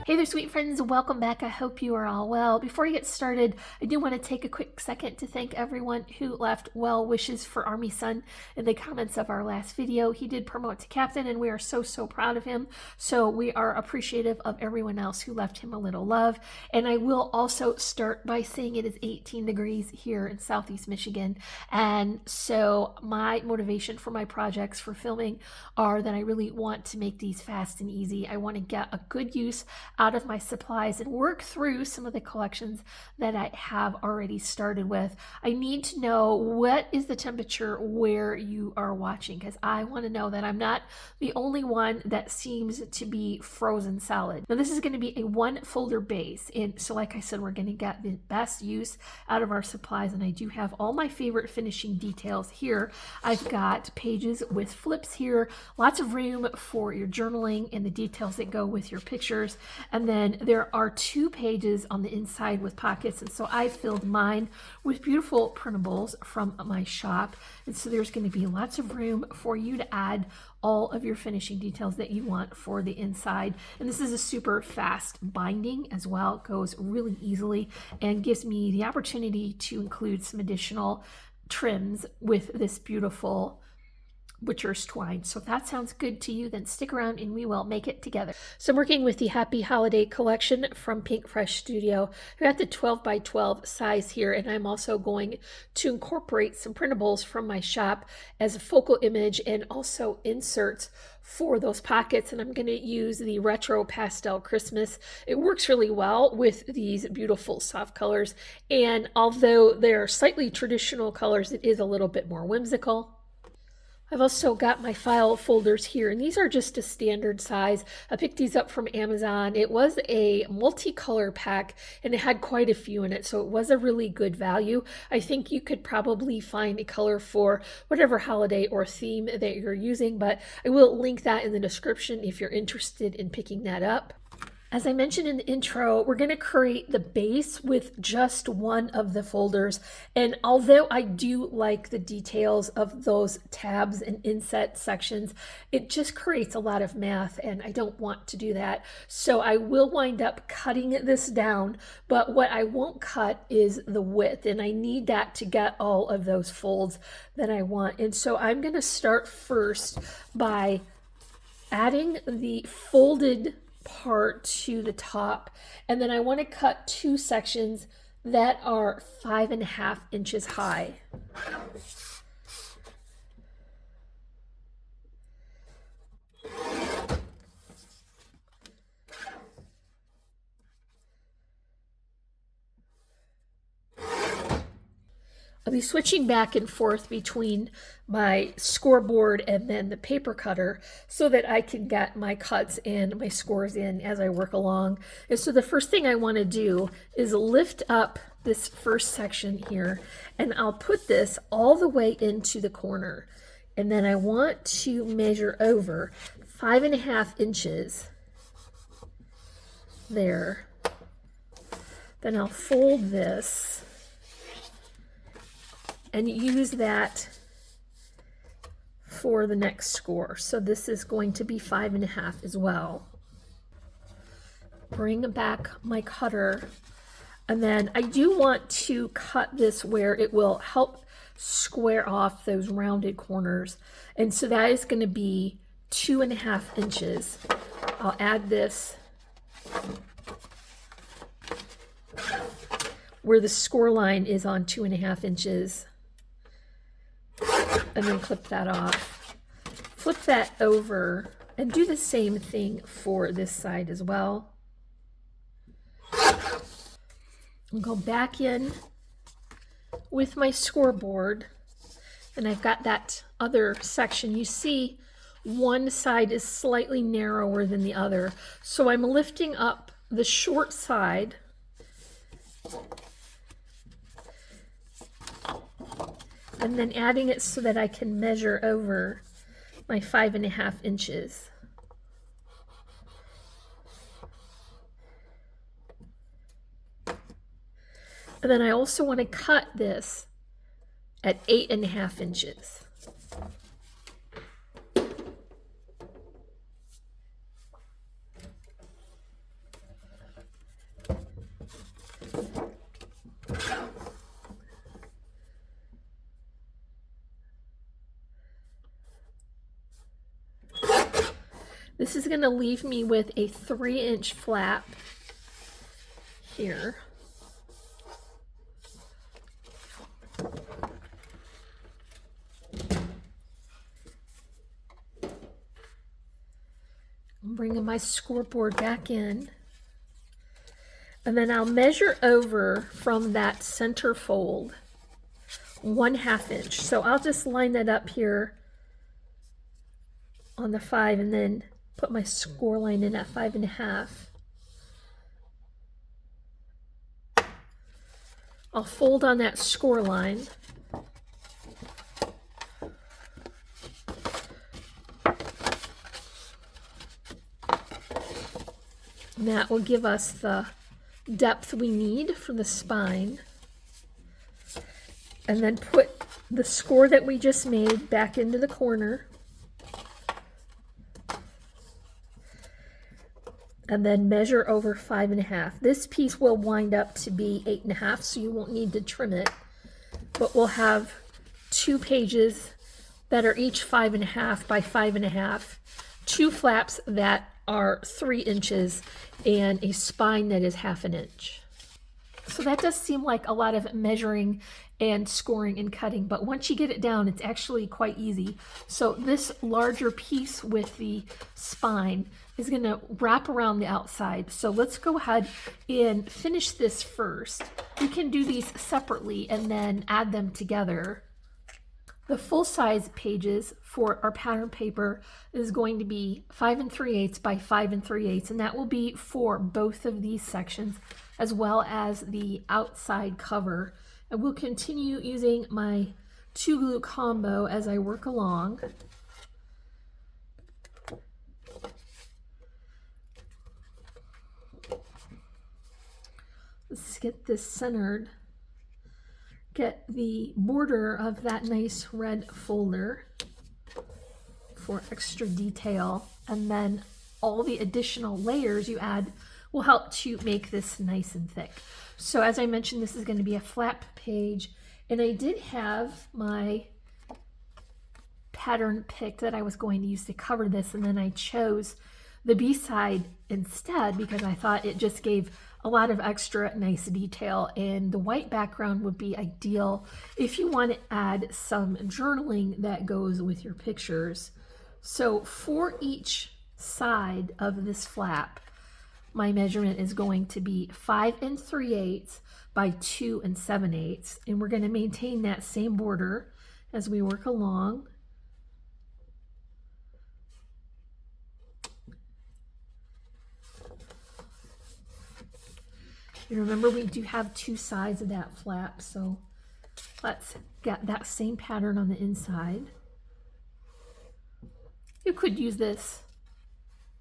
Hey there, sweet friends. Welcome back. I hope you are all well. Before we get started, I do want to take a quick second to thank everyone who left well wishes for Army Son in the comments of our last video. He did promote to captain, and we are so proud of him. So we are appreciative of everyone else who left him a little love. And I will also start by saying it is 18 degrees here in Southeast Michigan. And so my motivation for my projects for filming are that I really want to make these fast and easy. I want to get a good use out of my supplies and work through some of the collections that I have already started with. I need to know what is the temperature where you are watching, because I want to know that I'm not the only one that seems to be frozen solid. Now this is going to be a one folder base, and so like I said, we're going to get the best use out of our supplies, and I do have all my favorite finishing details here. I've got pages with flips here, lots of room for your journaling and the details that go with your pictures. And then there are 2 pages on the inside with pockets, and so I filled mine with beautiful printables from my shop. And so there's going to be lots of room for you to add all of your finishing details that you want for the inside. And this is a super fast binding as well. It goes really easily and gives me the opportunity to include some additional trims with this beautiful butcher's twine. So if that sounds good to you, then stick around and we will make it together. So I'm working with the Happy Holiday collection from Pink Fresh Studio. I've got the 12 by 12 size here, and I'm also going to incorporate some printables from my shop as a focal image and also inserts for those pockets. And I'm going to use the retro pastel Christmas. It works really well with these beautiful soft colors, and although they're slightly traditional colors, it is a little bit more whimsical. I've also got my file folders here, and these are just a standard size. I picked these up from Amazon. It was a multicolor pack, and it had quite a few in it, so it was a really good value. I think you could probably find a color for whatever holiday or theme that you're using, but I will link that in the description if you're interested in picking that up. As I mentioned in the intro, we're going to create the base with just one of the folders. And although I do like the details of those tabs and inset sections, it just creates a lot of math, and I don't want to do that. So I will wind up cutting this down, but what I won't cut is the width, and I need that to get all of those folds that I want. And so I'm going to start first by adding the folded part to the top, and then I want to cut 2 sections that are 5.5 inches high. I'll be switching back and forth between my scoreboard and then the paper cutter so that I can get my cuts and my scores in as I work along. And so the first thing I want to do is lift up this first section here, and I'll put this all the way into the corner. And then I want to measure over 5.5 inches there. Then I'll fold this and use that for the next score. So this is going to be 5.5 as well. Bring back my cutter, and then I do want to cut this where it will help square off those rounded corners. And so that is going to be 2.5 inches. I'll add this where the score line is on 2.5 inches. And then clip that off. Flip that over and do the same thing for this side as well. I'll go back in with my scoreboard, and I've got that other section. You see one side is slightly narrower than the other, so I'm lifting up the short side and then adding it so that I can measure over my 5.5 inches. And then I also want to cut this at 8.5 inches. This is going to leave me with a 3-inch flap here. I'm bringing my scoreboard back in. And then I'll measure over from that center fold 1/2 inch. So I'll just line that up here on the 5 and then put my score line in at 5.5. I'll fold on that score line. And that will give us the depth we need for the spine. And then put the score that we just made back into the corner. And then measure over 5.5. This piece will wind up to be 8.5, so you won't need to trim it. But we'll have 2 pages that are each 5.5 by 5.5, 2 flaps that are 3 inches, and a spine that is 1/2 inch. So that does seem like a lot of measuring and scoring and cutting, but once you get it down, it's actually quite easy. So this larger piece with the spine is going to wrap around the outside. So let's go ahead and finish this first. We can do these separately and then add them together. The full-size pages for our pattern paper is going to be 5 3/8 by 5 3/8, and that will be for both of these sections as well as the outside cover. And we'll continue using my 2 glue combo as I work along. Let's get this centered. Get the border of that nice red folder for extra detail, and then all the additional layers you add will help to make this nice and thick. So as I mentioned, this is going to be a flap page, and I did have my pattern picked that I was going to use to cover this, and then I chose the B-side instead because I thought it just gave a lot of extra nice detail, and the white background would be ideal if you want to add some journaling that goes with your pictures. So for each side of this flap, my measurement is going to be 5 3/8 by 2 7/8, and we're going to maintain that same border as we work along. And remember, we do have 2 sides of that flap, so let's get that same pattern on the inside. You could use this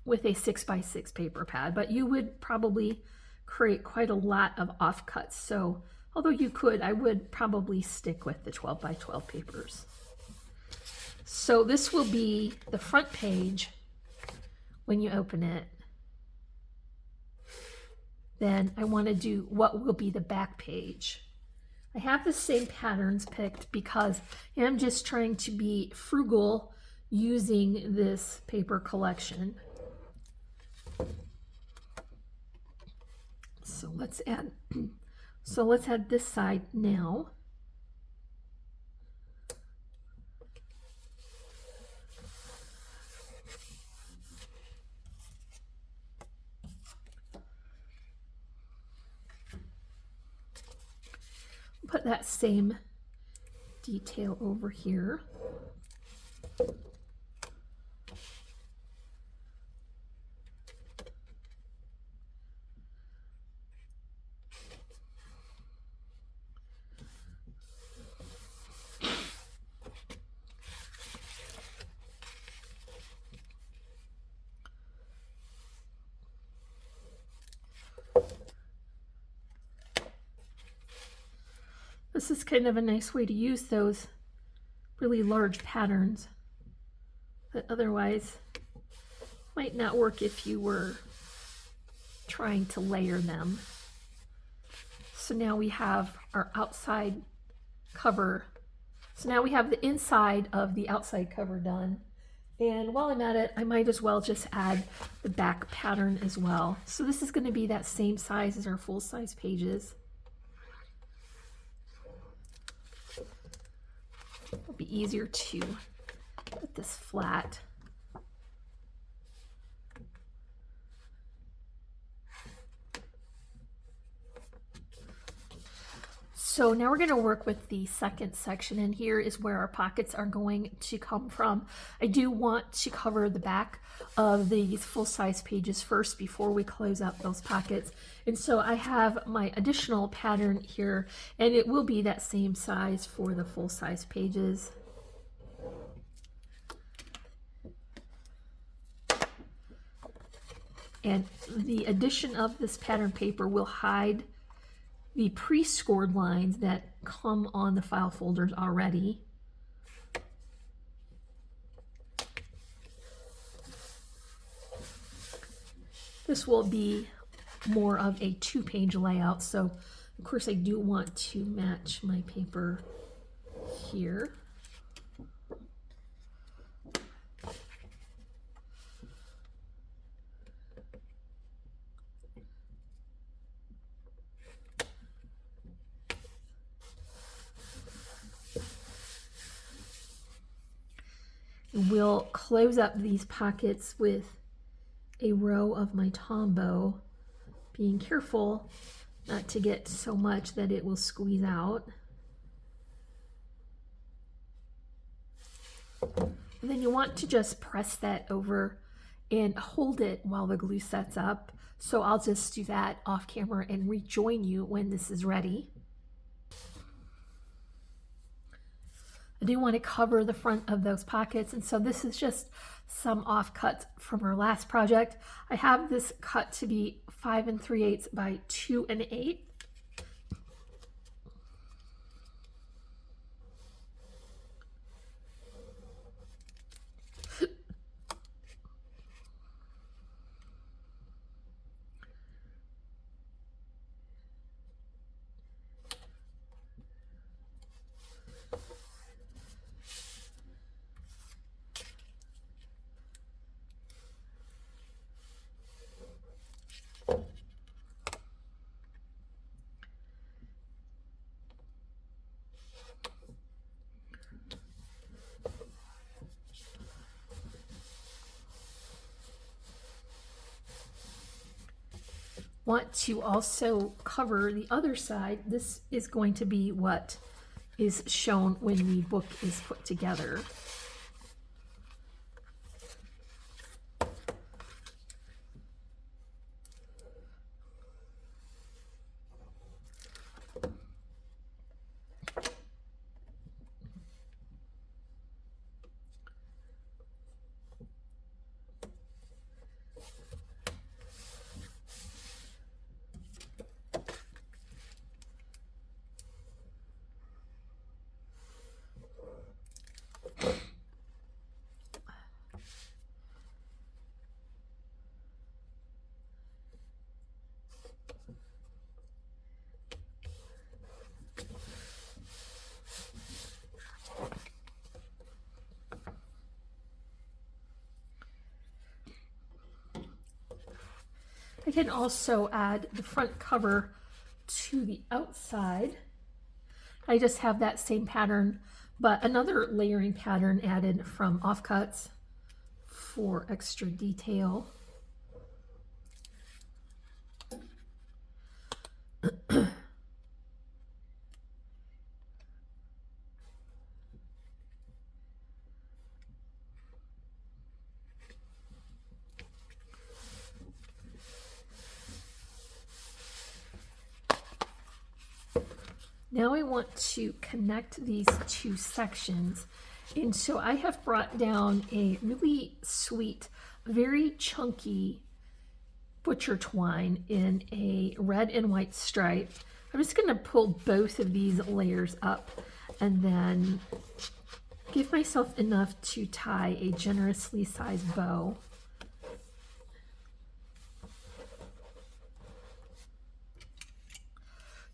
with a 6x6 paper pad, but you would probably create quite a lot of offcuts. So although you could, I would probably stick with the 12x12 papers. So this will be the front page when you open it. Then I want to do what will be the back page. I have the same patterns picked because I'm just trying to be frugal using this paper collection. So let's add this side now. Put that same detail over here. This is kind of a nice way to use those really large patterns that otherwise might not work if you were trying to layer them. So now we have our outside cover. So now we have the inside of the outside cover done. And while I'm at it, I might as well just add the back pattern as well. So this is going to be that same size as our full-size pages. It'll be easier to put this flat. So now we're going to work with the second section, and here is where our pockets are going to come from. I do want to cover the back of these full-size pages first before we close up those pockets. And so I have my additional pattern here, and it will be that same size for the full-size pages. And the addition of this pattern paper will hide the pre-scored lines that come on the file folders already. This will be more of a 2-page layout, so of course I do want to match my paper here. We'll close up these pockets with a row of my Tombow, being careful not to get so much that it will squeeze out. And then you want to just press that over and hold it while the glue sets up. So I'll just do that off camera and rejoin you when this is ready. I do want to cover the front of those pockets, and so this is just some offcuts from our last project. I have this cut to be 5 3/8 by 2 1/8. Want to also cover the other side. This is going to be what is shown when the book is put together. I can also add the front cover to the outside. I just have that same pattern, but another layering pattern added from offcuts for extra detail. Now I want to connect these two sections, and so I have brought down a really sweet, very chunky butcher twine in a red and white stripe. I'm just going to pull both of these layers up and then give myself enough to tie a generously sized bow.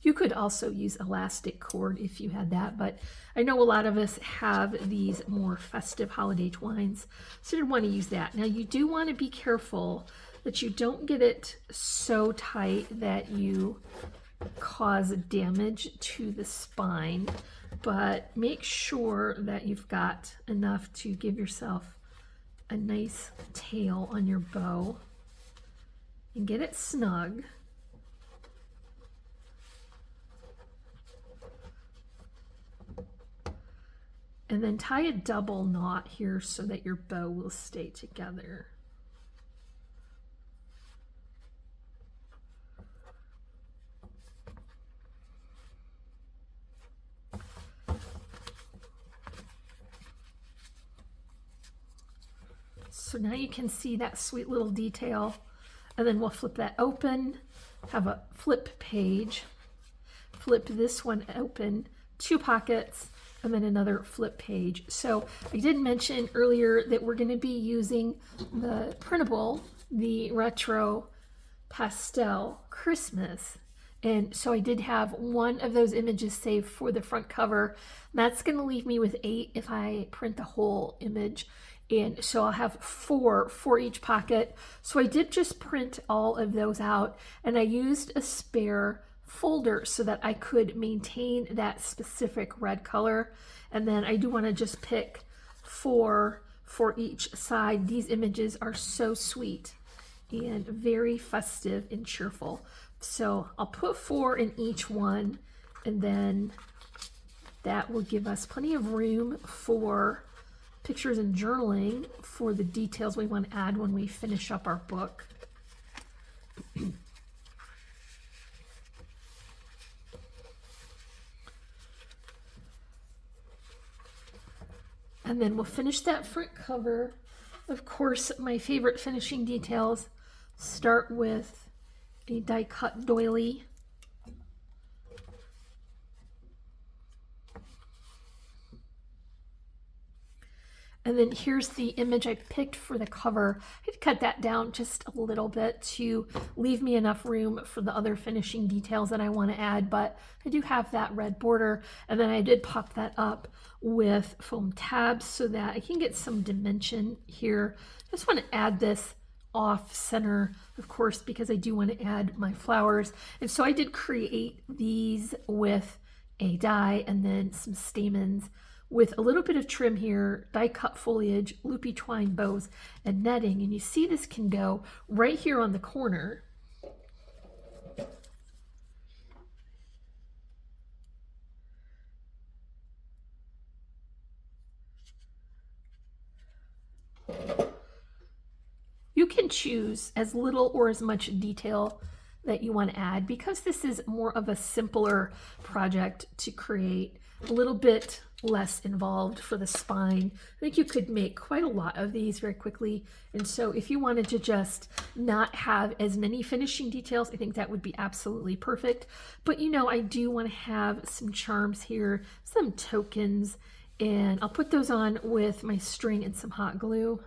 You You could also use elastic cord if you had that, but I know a lot of us have these more festive holiday twines, so you want to use that. Now you do want to be careful that you don't get it so tight that you cause damage to the spine, but make sure that you've got enough to give yourself a nice tail on your bow and get it snug. And then tie a double knot here so that your bow will stay together. So now you can see that sweet little detail, and then we'll flip that open, have a flip page, flip this one open, 2 pockets, and then another flip page. So I did mention earlier that we're going to be using the Printable, the Retro Pastel Christmas. And so I did have one of those images saved for the front cover. That's going to leave me with 8 if I print the whole image. And so I'll have 4 for each pocket. So I did just print all of those out, and I used a spare folder so that I could maintain that specific red color. And then I do want to just pick 4 for each side. These images are so sweet and very festive and cheerful. So I'll put 4 in each one, and then that will give us plenty of room for pictures and journaling for the details we want to add when we finish up our book. And then we'll finish that front cover. Of course, my favorite finishing details start with a die cut doily. And then here's the image I picked for the cover. I had cut that down just a little bit to leave me enough room for the other finishing details that I want to add, but I do have that red border. And then I did pop that up with foam tabs so that I can get some dimension here. I just want to add this off center, of course, because I do want to add my flowers. And so I did create these with a die and then some stamens with a little bit of trim here, die cut foliage, loopy twine bows, and netting. And you see this can go right here on the corner. You can choose as little or as much detail that you want to add. Because this is more of a simpler project to create, a little bit less involved for the spine. I think you could make quite a lot of these very quickly. And so if you wanted to just not have as many finishing details, I think that would be absolutely perfect. But you know, I do want to have some charms here, some tokens, and I'll put those on with my string and some hot glue.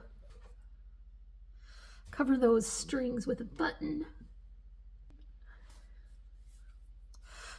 Cover those strings with a button.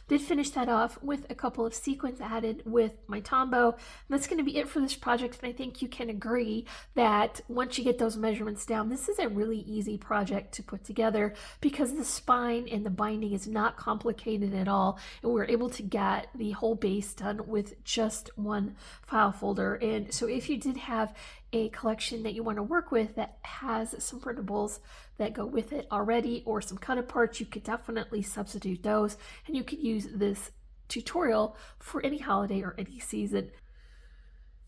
Did finish that off with a couple of sequins added with my Tombow. And that's going to be it for this project, and I think you can agree that once you get those measurements down, this is a really easy project to put together because the spine and the binding is not complicated at all, and we're able to get the whole base done with just one file folder. And so if you did have a collection that you want to work with that has some printables that go with it already, or some cut aparts, you could definitely substitute those, and you could use this tutorial for any holiday or any season.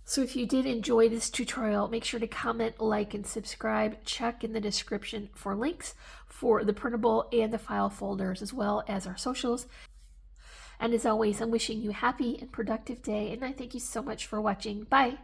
So if you did enjoy this tutorial, make sure to comment, like, and subscribe. Check in the description for links for the printable and the file folders, as well as our socials. And as always, I'm wishing you a happy and productive day, and I thank you so much for watching. Bye!